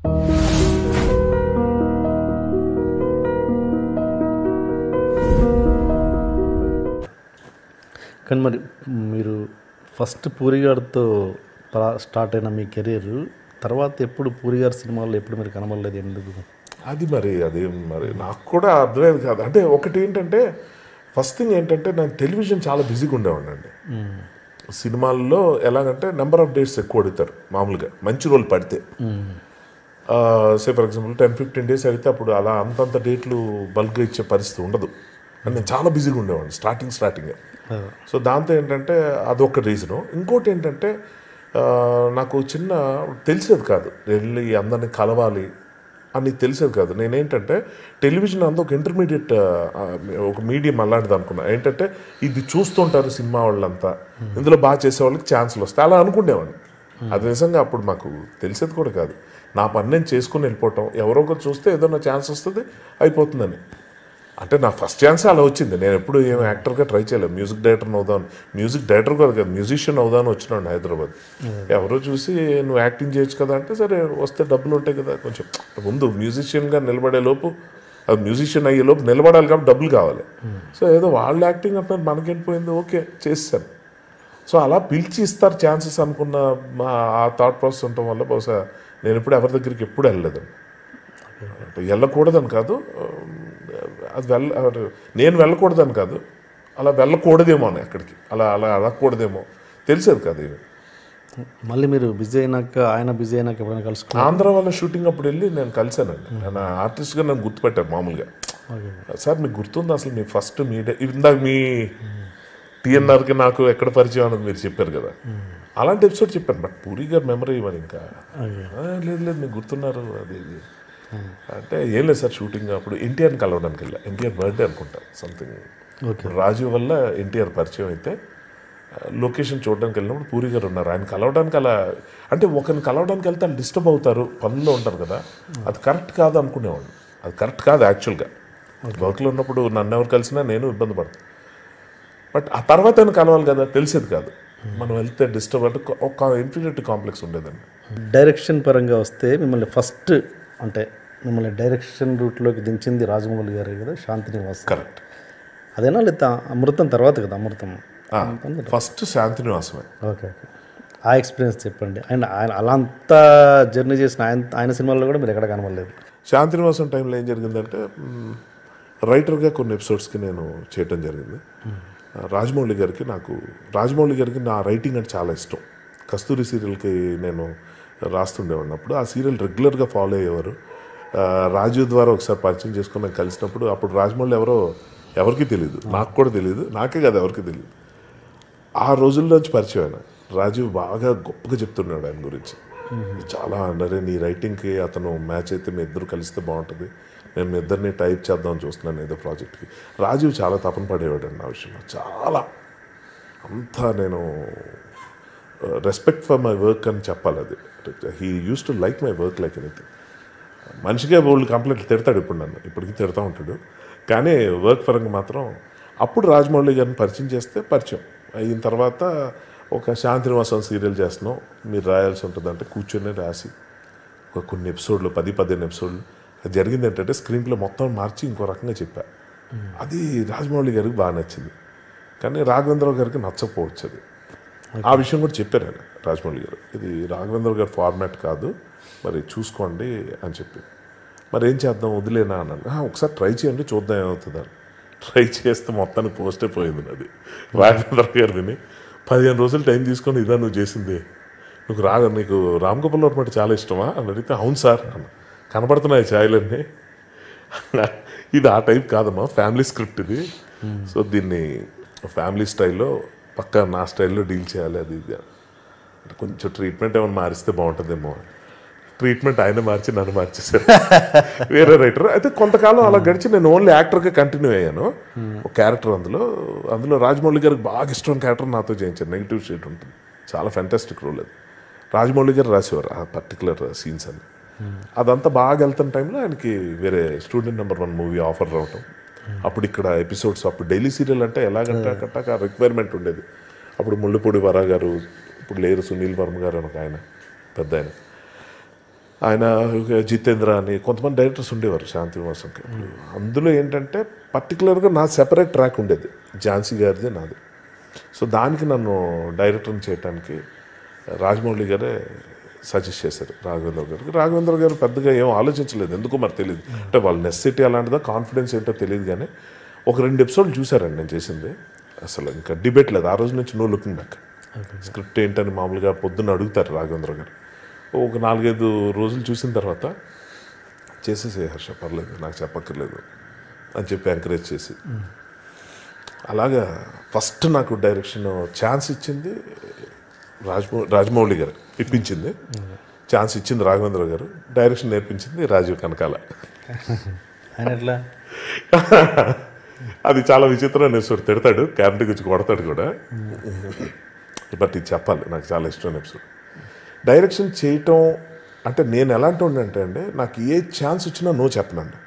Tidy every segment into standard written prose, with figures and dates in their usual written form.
కానీ మరి మీరు ఫస్ట్ పూరి గారితో స్టార్ట్ అయిన మీ కెరీర్ తర్వాత ఎప్పుడు పూరి గారి సినిమాల్లో ఎప్పుడు మీరు కనబడలేదు, ఎందుకు? అది మరి నాకు కూడా అర్థమయ్యేది కాదు. అంటే ఒకటి ఏంటంటే ఫస్ట్ థింగ్ ఏంటంటే నేను టెలివిజన్ చాలా బిజీగా ఉండేవాడినండి. సినిమాల్లో ఎలాగంటే నెంబర్ ఆఫ్ డేట్స్ ఎక్కువ అడుగుతారు మామూలుగా మంచి రోల్ పడితే. సే ఫర్ ఎగ్జాంపుల్ 10-15 డేస్ అయితే అప్పుడు అలా అంతంత డేట్లు బల్క్గా ఇచ్చే పరిస్థితి ఉండదు. అని నేను చాలా బిజీగా ఉండేవాడిని స్టార్టింగ్. సో దాంతో ఏంటంటే అదొక రీజను. ఇంకోటి ఏంటంటే నాకు చిన్న తెలిసేది కాదు, వెళ్ళి అందరినీ కలవాలి అని తెలిసేది కాదు. నేనేంటంటే టెలివిజన్ అంతా ఒక ఇంటర్మీడియట్ ఒక మీడియం అలాంటిది అనుకున్నా. ఏంటంటే ఇది చూస్తుంటారు సినిమా వాళ్ళంతా, ఇందులో బాగా చేసే వాళ్ళకి ఛాన్సులు వస్తాయి అలా అనుకునేవాడిని. అది నిజంగా అప్పుడు మాకు తెలిసేది కూడా కాదు. నా పని నేను చేసుకుని వెళ్ళిపోవటం, ఎవరో ఒకరు చూస్తే ఏదైనా ఛాన్స్ వస్తుంది అయిపోతుందని. అంటే నా ఫస్ట్ ఛాన్స్ అలా వచ్చింది. నేను ఎప్పుడు ఏం యాక్టర్గా ట్రై చేయలేదు. మ్యూజిక్ డైరెక్టర్ కూడా కాదు, మ్యూజిషియన్ అవుదామని వచ్చినాడు హైదరాబాద్. ఎవరో చూసి నువ్వు యాక్టింగ్ చేయొచ్చు కదా అంటే, సరే వస్తే డబ్బులు ఉంటాయి కదా, కొంచెం ముందు మ్యూజిషియన్గా నిలబడే లోపు, అది మ్యూజిషియన్ అయ్యే లోపు నిలబడాలి కాబట్టి డబ్బులు కావాలి. సో ఏదో వాళ్ళు యాక్టింగ్ అంటున్నారు, మనకెళ్ళిపోయింది, ఓకే చేస్తాను. సో అలా పిలిచి ఇస్తారు ఛాన్సెస్ అనుకున్న ఆ థాట్ ప్రాసెస్ ఉండటం వల్ల బహుశా నేను ఎప్పుడు ఎవరి దగ్గరికి ఎప్పుడు వెళ్ళలేదండి. వెళ్ళకూడదని కాదు, నేను వెళ్ళకూడదని కాదు, అలా వెళ్ళకూడదేమో అని ఎక్కడికి అలా అడగకూడదేమో తెలిసేది కాదు. ఇవి మళ్ళీ మీరు బిజీ అయినాక ఆయన బిజీ అయినాక ఎప్పుడైనా కలుసుకుని ఆంధ్ర వాళ్ళ షూటింగ్ అప్పుడు వెళ్ళి నేను కలిశానండి. నా ఆర్టిస్ట్గా నన్ను గుర్తుపెట్టారు మామూలుగా. సార్ మీకు గుర్తుంది అసలు మీ ఫస్ట్ మీడియా ఇందాక మీ టీఎన్ఆర్కి నాకు ఎక్కడ పరిచయం అన్నది మీరు చెప్పారు కదా, అలాంటి ఎపిసోడ్ చెప్పాను. బట్ పూరి గారు మెమరీ ఇవ్వని ఇంకా లేదు మీకు గుర్తున్నారు అది ఇది అంటే, ఏం లేదు సార్ షూటింగ్ అప్పుడు ఎన్టీఆర్ని కలవడానికి వెళ్ళా. ఎన్టీఆర్ బర్త్డే అనుకుంటా సంథింగ్. రాజీవ్ వల్ల ఎన్టీఆర్ పరిచయం అయితే లొకేషన్ చూడడానికి వెళ్ళినప్పుడు పూరి గారు ఉన్నారు. ఆయన కలవడానికి అలా అంటే ఒకరిని కలవడానికి వెళ్తే వాళ్ళు డిస్టర్బ్ అవుతారు, పనుల్లో ఉంటారు కదా, అది కరెక్ట్ కాదు అనుకునేవాడు. అది కరెక్ట్ కాదు యాక్చువల్గా. వర్క్లో ఉన్నప్పుడు నన్ను ఎవరు కలిసినా నేను ఇబ్బంది పడతాను. బట్ ఆ తర్వాత ఆయన కలవాలి కదా, తెలిసేది కాదు. మనం వెళ్తే డిస్టర్బ్ అంటే ఒక ఇన్ఫీరియారిటీ కాంప్లెక్స్ ఉండేదండి. డైరెక్షన్ పరంగా వస్తే మిమ్మల్ని ఫస్ట్ అంటే మిమ్మల్ని డైరెక్షన్ రూట్లోకి దించింది రాజమౌళి గారే కదా, శాంతినివాస్. కరెక్ట్. అదేనా లేదా అమృతం తర్వాత కదా? అమృతం ఫస్ట్ శాంతినివాసమే. ఓకే. ఆ ఎక్స్పీరియన్స్ చెప్పండి. అండ్ ఆయన అలా అంత జర్నీ చేసిన ఆయన సినిమాల్లో కూడా మీరు ఎక్కడ కనబడలేదు. శాంతినివాసం టైంలో ఏం జరిగిందంటే రైటర్గా కొన్ని ఎపిసోడ్స్కి నేను చేయటం జరిగింది. రాజమౌళి గారికి నా రైటింగ్ అంటే చాలా ఇష్టం. కస్తూరి సీరియల్కి నేను రాస్తుండేవాడిని. అప్పుడు ఆ సీరియల్ రెగ్యులర్గా ఫాలో అయ్యేవారు. రాజీవ్ ద్వారా ఒకసారి పరిచయం చేసుకుని నేను కలిసినప్పుడు అప్పుడు రాజమౌళి ఎవరికి తెలియదు, నాకు కూడా తెలియదు, నాకే కదా ఎవరికి తెలియదు. ఆ రోజుల్లోంచి పరిచయం ఆయన. రాజీవ్ బాగా గొప్పగా చెప్తున్నాడు ఆయన గురించి. చాలా అన్నారే నీ రైటింగ్కి అతను మ్యాచ్ అయితే మీ ఇద్దరు కలిస్తే బాగుంటుంది, నేను మీ ఇద్దరిని టైప్ చేద్దామని చూస్తున్నాను ఏదో ప్రాజెక్ట్కి. రాజీవ్ చాలా తపన పడేవాడు అండి ఆ విషయంలో. చాలా అంతా నేను రెస్పెక్ట్ ఫర్ మై వర్క్ అని చెప్పాలి. అది he use to like my work like anything. మనిషిగా వాళ్ళు కంప్లైంట్లు తిడతాడు, ఇప్పుడు నన్ను ఇప్పటికీ తిడతా ఉంటాడు, కానీ వర్క్ పరంగా మాత్రం. అప్పుడు రాజమౌళి గారిని పరిచయం చేస్తే పరిచయం అయిన తర్వాత ఒక శాంతినివాసం సీరియల్ చేస్తున్నాం, మీరు రాయాల్సి ఉంటుందంటే కూర్చొని రాసి ఒక కొన్ని ఎపిసోడ్లు 10-15 ఎపిసోడ్లు. అది జరిగింది ఏంటంటే స్క్రీన్ ప్లే మొత్తం మార్చి ఇంకో రకంగా చెప్పా. అది రాజమౌళి గారికి బాగా నచ్చింది, కానీ రాఘవేంద్రరావు గారికి నచ్చకపోవచ్చు. అది ఆ విషయం కూడా చెప్పారు ఆయన రాజమౌళి గారు, ఇది రాఘవేంద్ర గారి ఫార్మాట్ కాదు మరి చూసుకోండి అని చెప్పి. మరి ఏం చేద్దాం వదిలేనా అన్నాను. ఒకసారి ట్రై చేయండి చూద్దాం ఏమవుతుందని. ట్రై చేస్తే మొత్తానికి పోస్టే పోయింది. అది రాఘవేంద్ర గారిని 15 రోజులు టైం తీసుకొని ఇదా నువ్వు చేసింది, నీకు రామ్ గోపాల్ వర్మ అంటే చాలా ఇష్టమా అని అడిగితే అవును సార్ అన్న. కనపడుతున్నాయి ఛాయలన్నీ, ఇది ఆ టైప్ కాదమ్మా, ఫ్యామిలీ స్క్రిప్ట్ ఇది, సో దీన్ని ఫ్యామిలీ స్టైల్లో పక్కా నా స్టైల్లో డీల్ చేయాలి అది ఇది. అంటే కొంచెం ట్రీట్మెంట్ ఏమైనా మారిస్తే బాగుంటుందేమో. ట్రీట్మెంట్ ఆయన మార్చి నన్ను మార్చేసారు వేరే రైటర్. అయితే కొంతకాలం అలా గడిచి నేను ఓన్లీ యాక్టర్గా కంటిన్యూ అయ్యాను. ఒక క్యారెక్టర్ అందులో రాజమౌళి గారికి బాగా ఇష్టమైన క్యారెక్టర్ నాతో చేయించారు. నెగిటివ్ షేడ్ ఉంటుంది, చాలా ఫ్యాంటాస్టిక్ రోల్ అది. రాజమౌళి గారు రాసేవారు ఆ పర్టికులర్ సీన్స్ అని. అదంతా బాగా వెళ్తున్న టైంలో ఆయనకి వేరే స్టూడెంట్ నెంబర్ 1 మూవీ ఆఫర్ రావటం. అప్పుడు ఇక్కడ ఎపిసోడ్స్, అప్పుడు డైలీ సీరియల్ అంటే ఎలాగంటే కట్టాక రిక్వైర్మెంట్ ఉండేది. అప్పుడు ముళ్ళపూడి వరా గారు, ఇప్పుడు లేరు సునీల్ వర్మ గారు అని ఒక ఆయన పెద్ద ఆయన, ఆయన జితేంద్ర అని కొంతమంది డైరెక్టర్స్ ఉండేవారు శాంతి నివాసంకి. అందులో ఏంటంటే పర్టికులర్గా నా సెపరేట్ ట్రాక్ ఉండేది, ఝాన్సీ గారిది నాది. సో దానికి నన్ను డైరెక్టర్ని చేయడానికి రాజమౌళి గారే సజెస్ట్ చేశారు రాఘవేంద్ర గారికి. రాఘవేంద్ర గారు పెద్దగా ఏం ఆలోచించలేదు, ఎందుకో మరి తెలియదు, అంటే వాళ్ళ నెసెసిటీ అలాంటిదో కాన్ఫిడెన్స్ ఏంటో తెలియదు. కానీ ఒక 2 ఎపిసోడ్లు చూసారండి నేను చేసింది. అసలు ఇంకా డిబేట్ లేదు ఆ రోజు నుంచి, నో లుకింగ్ బ్యాక్. స్క్రిప్ట్ ఏంటని మామూలుగా పొద్దున్న అడుగుతారు రాఘవేంద్ర గారు. ఒక 4-5 రోజులు చూసిన తర్వాత చేసేసే హర్ష, పర్లేదు నాకు చెప్పక్కర్లేదు అని చెప్పి ఎంకరేజ్ చేసి, అలాగా ఫస్ట్ నాకు డైరెక్షన్ ఛాన్స్ ఇచ్చింది రాజమౌళి గారు, ఇప్పించింది ఛాన్స్ ఇచ్చింది రాఘవేంద్ర గారు, డైరెక్షన్ నేర్పించింది రాజీవ్ కనకాల. ఆయన ఎట్లా? అది చాలా విచిత్రమైన ఎపిసోడ్, తిడతాడు క్యారెక్టర్ గురించి, కొడతాడు కూడా. బట్ ఇది చెప్పాలి, నాకు చాలా ఇష్టమైన ఎపిసోడ్. డైరెక్షన్ చేయటం అంటే నేను ఎలాంటి ఉండంటే అండి, నాకు ఏ ఛాన్స్ వచ్చినా నో చెప్పనండి.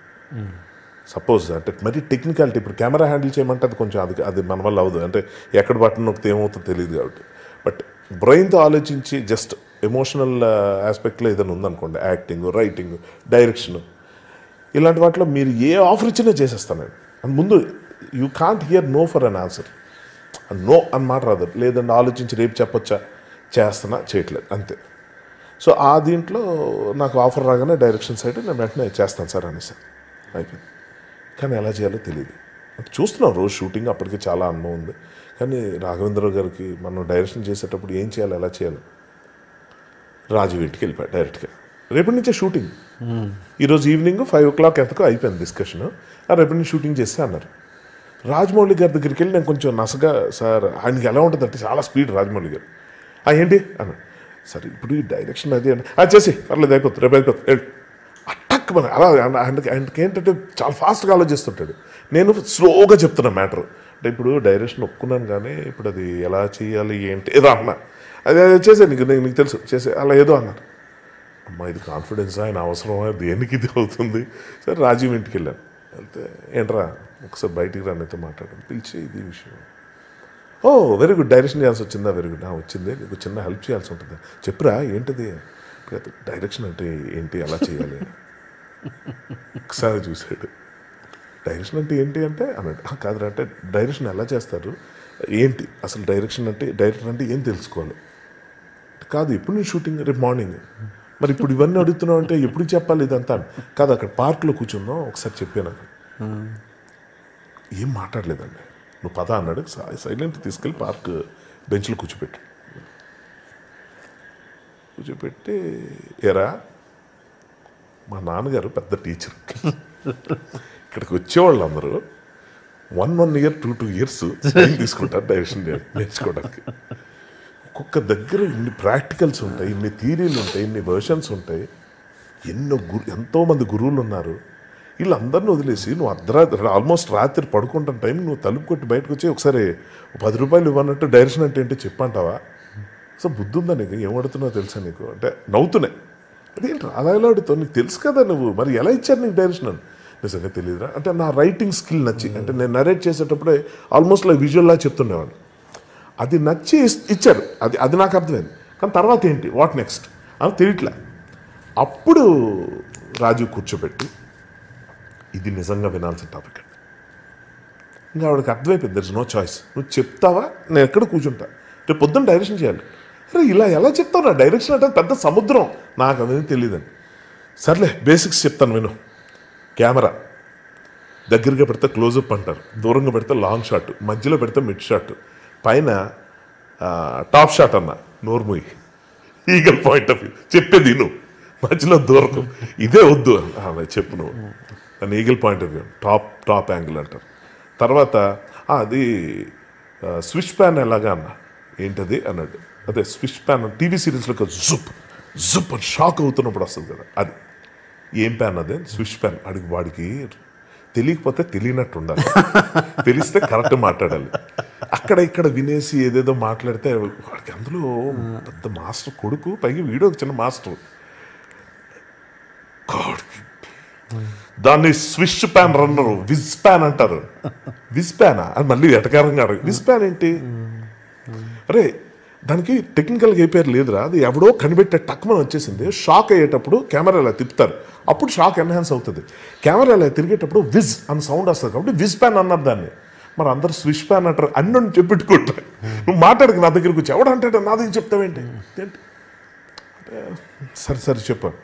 సపోజ్ అంటే మరీ టెక్నికాలిటీ, ఇప్పుడు కెమెరా హ్యాండిల్ చేయమంటే అది కొంచెం అది మన వల్ల అవ్వదు, అంటే ఎక్కడ బటన్ నొక్కితే ఏమవుతుందో తెలియదు కాబట్టి. బట్ బ్రెయిన్తో ఆలోచించి జస్ట్ ఎమోషనల్ ఆస్పెక్ట్లో ఏదైనా ఉందనుకోండి, యాక్టింగ్, రైటింగ్, డైరెక్షన్, ఇలాంటి వాటిలో మీరు ఏ ఆఫర్ ఇచ్చినా చేసేస్తాను. అండ్ ముందు you can't hear no for an answer, no అని మాట రాదు. లేదండి ఆలోచించి రేపు చెప్పొచ్చా, చేస్తున్నా, చేయట్లేదు, అంతే. సో ఆ దీంట్లో నాకు ఆఫర్ రాగానే డైరెక్షన్ సైడ్ నేను వెంటనే చేస్తాను సార్ అనేసి అయిపోయింది. కానీ ఎలా చేయాలో తెలియదు. అంటే చూస్తున్నాం రోజు షూటింగ్, అప్పటికి చాలా అనుభవం ఉంది. కానీ రాఘవేంద్ర గారికి మనం డైరెక్షన్ చేసేటప్పుడు ఏం చేయాలి, ఎలా చేయాలి, రాజు ఇంటికి వెళ్ళిపోయాడు డైరెక్ట్గా. రేపటి నుంచే షూటింగ్, ఈరోజు ఈవినింగ్ 5 o'clock ఎంతకో అయిపోయింది డిస్కషన్, రేపటి నుంచి షూటింగ్ చేస్తే అన్నారు. రాజమౌళి గారి దగ్గరికి వెళ్ళి నేను కొంచెం నసగా, సార్ ఆయనకి ఎలా ఉంటుందంటే చాలా స్పీడ్ రాజమౌళి గారు. ఏంటి అన్నాడు. సరే ఇప్పుడు ఈ డైరెక్షన్ అది అంటే చేసి పర్లేదు, అయిపోతుంది, రేపు అయిపోతుంది, అట్టక్ మన అలా. ఆయనకి ఏంటంటే చాలా ఫాస్ట్గా ఆలోచిస్తుంటాడు, నేను స్లోగా చెప్తున్నా మ్యాటర్. అంటే ఇప్పుడు డైరెక్షన్ ఒప్పుకున్నాను కానీ ఇప్పుడు అది ఎలా చేయాలి ఏంటి ఏదో అన్నా, అది చేసే నీకు తెలుసు చేసే అలా ఏదో అన్నారు. అమ్మా ఇది కాన్ఫిడెన్స్, ఆయన అవసరమా, దేనికి ఇది అవుతుంది. సరే రాజీవ్ ఇంటికి వెళ్ళాను. వెళ్తే ఏంట్రా ఒకసారి బయటికి రానితో మాట్లాడాను, పిలిచి ఇది విషయం. ఓ వెరీ గుడ్, డైరెక్షన్ చేయాల్సి వచ్చిందా, వెరీ గుడ్, వచ్చింది, నీకు చిన్న హెల్ప్ చేయాల్సి ఉంటుంది, చెప్పురా ఏంటిది. డైరెక్షన్ అంటే ఏంటి, ఎలా చేయాలి. ఒకసారి చూసాడు, డైరెక్షన్ అంటే ఏంటి అంటే అన్నాడు. కాదురా అంటే డైరెక్షన్ ఎలా చేస్తారు ఏంటి, అసలు డైరెక్షన్ అంటే డైరెక్టర్ అంటే ఏం తెలుసుకోవాలి. కాదు ఎప్పుడు నేను షూటింగ్, రేపు మార్నింగ్. మరి ఇప్పుడు ఇవన్నీ అడుగుతున్నావు అంటే ఎప్పుడు చెప్పాలి ఇదంతా. కాదు అక్కడ పార్క్లో కూర్చున్నాం, ఒకసారి చెప్పాను. ఏం మాట్లాడలేదండి, నువ్వు పద అన్నాడు. సైలెంట్ తీసుకెళ్ళి పార్క్ బెంచ్లో కూర్చోపెట్టి ఏరా మా నాన్నగారు పెద్ద టీచర్, ఇక్కడికి వచ్చేవాళ్ళు అందరూ 1 year 2 years తీసుకుంటారు డైరెక్షన్ నేర్చుకోవడానికి. ఒక్కొక్క దగ్గర ఇన్ని ప్రాక్టికల్స్ ఉంటాయి, ఇన్ని థియరీలు ఉంటాయి, ఇన్ని వర్షన్స్ ఉంటాయి, ఎంతోమంది గురువులు ఉన్నారు. వీళ్ళందరినీ వదిలేసి నువ్వు అర్ధరాత్రి ఆల్మోస్ట్ రాత్రి పడుకుంటున్న టైం నువ్వు తలుపు కొట్టి బయటకు వచ్చి ఒకసారి 10 రూపాయలు ఇవ్వనట్టు డైరెక్షన్ అంటే ఏంటో చెప్పంటావా. సో బుద్ధి ఉందా నీకు, ఏం అడుగుతున్నావు తెలుసా నీకు అంటే నవ్వుతున్నాయి. అదేంటి అలా ఎలా అడుగుతావు, నీకు తెలుసు కదా నువ్వు, మరి ఎలా ఇచ్చారు నీకు డైరెక్షన్ అని. నిజంగా తెలియదురా అంటే నా రైటింగ్ స్కిల్ నచ్చి, అంటే నేను నరేట్ చేసేటప్పుడే ఆల్మోస్ట్ లైక్ విజువల్లా చెప్తుండేవాడు, అది నచ్చి ఇచ్చారు. అది నాకు అర్థమైంది. కానీ తర్వాత ఏంటి, వాట్ నెక్స్ట్ అని తెలియట్లే. అప్పుడు రాజు కూర్చోబెట్టి ఇది నిజంగా వినాల్సిన టాపిక్ అండి. ఇంకా ఆవిడకి అర్థమైపోయింది, దర్ ఇస్ నో చాయిస్, నువ్వు చెప్తావా నేను ఎక్కడ కూర్చుంటా, రేపు పొద్దున్న డైరెక్షన్ చేయాలి. అరే ఇలా ఎలా చెప్తావు, నా డైరెక్షన్ అంటే పెద్ద సముద్రం, నాకు అదేం తెలియదండి. సర్లే బేసిక్స్ చెప్తాను విను. కెమెరా దగ్గరగా పెడితే క్లోజప్ అంటారు, దూరంగా పెడితే లాంగ్ షాట్, మధ్యలో పెడితే మిడ్ షాట్, పైన టాప్ షాట్ అన్న నోర్ముయి, ఈగల్ పాయింట్ ఆఫ్ వ్యూ చెప్పేది నువ్వు, మధ్యలో దూరం ఇదే వద్దు చెప్పు నువ్వు, అని eagle point of view, top angle అంటారు. తర్వాత అది స్విచ్ ప్యాన్ ఎలాగా అన్న, ఏంటది అన్నాడు. అదే స్విచ్ ప్యాన్ టీవీ సీరియల్స్లో జుప్ అని షాక్ అవుతున్నప్పుడు వస్తుంది కదా, అది ఏం ప్యాన్ అదే స్విచ్ ప్యాన్. అడిగి వాడికి తెలియకపోతే తెలియనట్టు ఉండాలి, తెలిస్తే కరెక్ట్ మాట్లాడాలి. అక్కడ ఇక్కడ వినేసి ఏదేదో మాట్లాడితే వాడికి అందులో పెద్ద మాస్టర్ కొడుకు, పైగా వీడియో చిన్న మాస్టర్, దాన్ని స్విచ్ ప్యాన్ రన్నరు విజ్ ప్యాన్ అంటారు. విజ్ ప్యానా అది మళ్ళీ ఎటకారంగా అడగ, విజ్ ప్యాన్ ఏంటి, అరే దానికి టెక్నికల్గా ఏ పేరు లేదురా, అది ఎవడో కనిపెట్టే టక్మని వచ్చేసింది. షాక్ అయ్యేటప్పుడు కెమెరా ఇలా తిప్పుతారు, అప్పుడు షాక్ ఎన్హాన్స్ అవుతుంది. కెమెరా ఇలా తిరిగేటప్పుడు విజ్ అని సౌండ్ వస్తుంది కాబట్టి విజ్ ప్యాన్ అన్నారు దాన్ని. మరి అందరు స్విచ్ ప్యాన్ అంటారు, అన్నీ చెప్పిట్టుకుంటారు. నువ్వు మాట్లాడక నా దగ్గరికి వచ్చి ఎవడంటాడు నా దగ్గర చెప్తావేంటి ఏంటి అంటే సరే సరే చెప్పాను.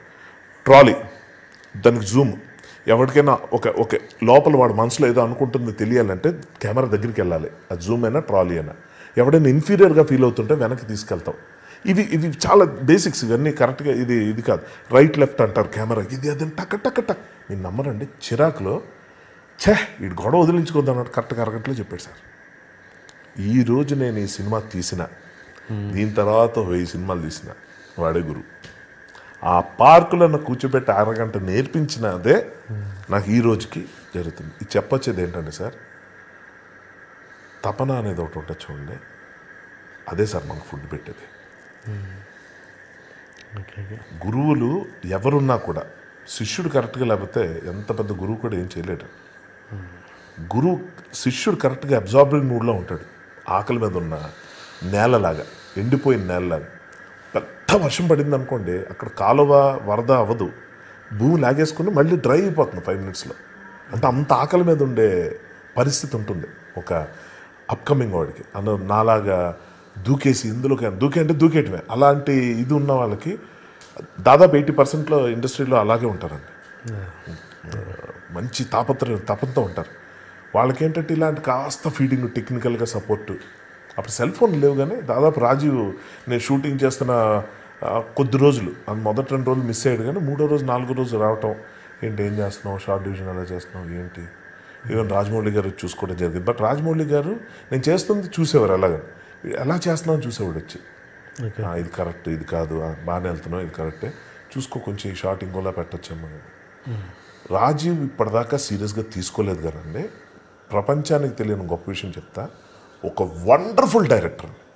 ట్రాలీ, దానికి జూమ్, ఎవరికైనా ఒక లోపల వాడు మనసులో ఏదో అనుకుంటుంది తెలియాలంటే కెమెరా దగ్గరికి వెళ్ళాలి. అది జూమ్ అయినా ట్రాలీ అయినా. ఎవడైనా ఇన్ఫీరియర్గా ఫీల్ అవుతుంటే వెనక్కి తీసుకెళ్తాం. ఇవి చాలా బేసిక్స్, ఇవన్నీ కరెక్ట్గా ఇది కాదు. రైట్ లెఫ్ట్ అంటారు కెమెరా, ఇది అదని టక్ టక్ టక్. మీరు నమ్మరండి, చిరాకులో వీడు గొడవ వదిలించుకోద్దాం అన్నట్టు కరెక్ట్గా అరగంటలో చెప్పాడు సార్. ఈరోజు నేను ఈ సినిమా తీసిన, దీని తర్వాత 1000 సినిమాలు తీసిన వాడే గురువు. ఆ పార్కులో నాకు కూర్చోబెట్టి అరగంట నేర్పించినదే నాకు ఈ రోజుకి జరుగుతుంది. ఇది చెప్పొచ్చేది ఏంటంటే సార్, తపన అనేది ఒకటి ఉంటుంది చూడండి, అదే సార్ మనకు ఫుడ్ పెట్టేది. గురువులు ఎవరున్నా కూడా శిష్యుడు కరెక్ట్గా లేకపోతే ఎంత పెద్ద గురువు కూడా ఏం చేయలేడు. శిష్యుడు కరెక్ట్గా అబ్జార్బింగ్ మూడ్లో ఉంటాడు. ఆకలి మీద ఉన్న నేలలాగా, ఎండిపోయిన నేలలాగా. పెద్ద వర్షం పడింది అనుకోండి, అక్కడ కాలువ వరద అవ్వదు, భూమి లాగేసుకుని మళ్ళీ డ్రై అయిపోతుంది 5 మినిట్స్లో. అంటే అంత ఆకలి మీద ఉండే పరిస్థితి ఉంటుంది ఒక అప్కమింగ్ వాడికి. నాలాగా దూకేసి ఇందులోకి అంటే దూకేయటమే, అలాంటి ఇది ఉన్న వాళ్ళకి దాదాపు 80% ఇండస్ట్రీలో అలాగే ఉంటారండి. మంచి తపంతో ఉంటారు. వాళ్ళకేంటంటే ఇలాంటి కాస్త ఫీడింగ్, టెక్నికల్గా సపోర్టు. అప్పుడు సెల్ ఫోన్ లేవు, కానీ దాదాపు రాజీవ్ నేను షూటింగ్ చేస్తున్న కొద్ది రోజులు, మొదటి 2 రోజులు మిస్ అయ్యాడు, కానీ 3వ రోజు 4వ రోజు రావటం, ఏంటి ఏం చేస్తున్నావు, షార్ట్ డివిజన్ ఎలా చేస్తున్నావు ఏంటి. ఈవెన్ రాజమౌళి గారు చూసుకోవడం జరిగింది. బట్ రాజమౌళి గారు నేను చేస్తుంది చూసేవారు, అలాగని ఎలా చేస్తున్నావు చూసేవాడు వచ్చి, ఇది కరెక్ట్, ఇది కాదు, బాగానే వెళ్తున్నావు, ఇది కరెక్టే, చూసుకో, కొంచెం ఈ షార్ట్ ఇంకోలా పెట్టొచ్చాము. రాజీవ్ ఇప్పటిదాకా సీరియస్గా తీసుకోలేదు కదండి. ప్రపంచానికి తెలియని గొప్ప విషయం చెప్తా, ఒక వండర్ఫుల్ డైరెక్టర్.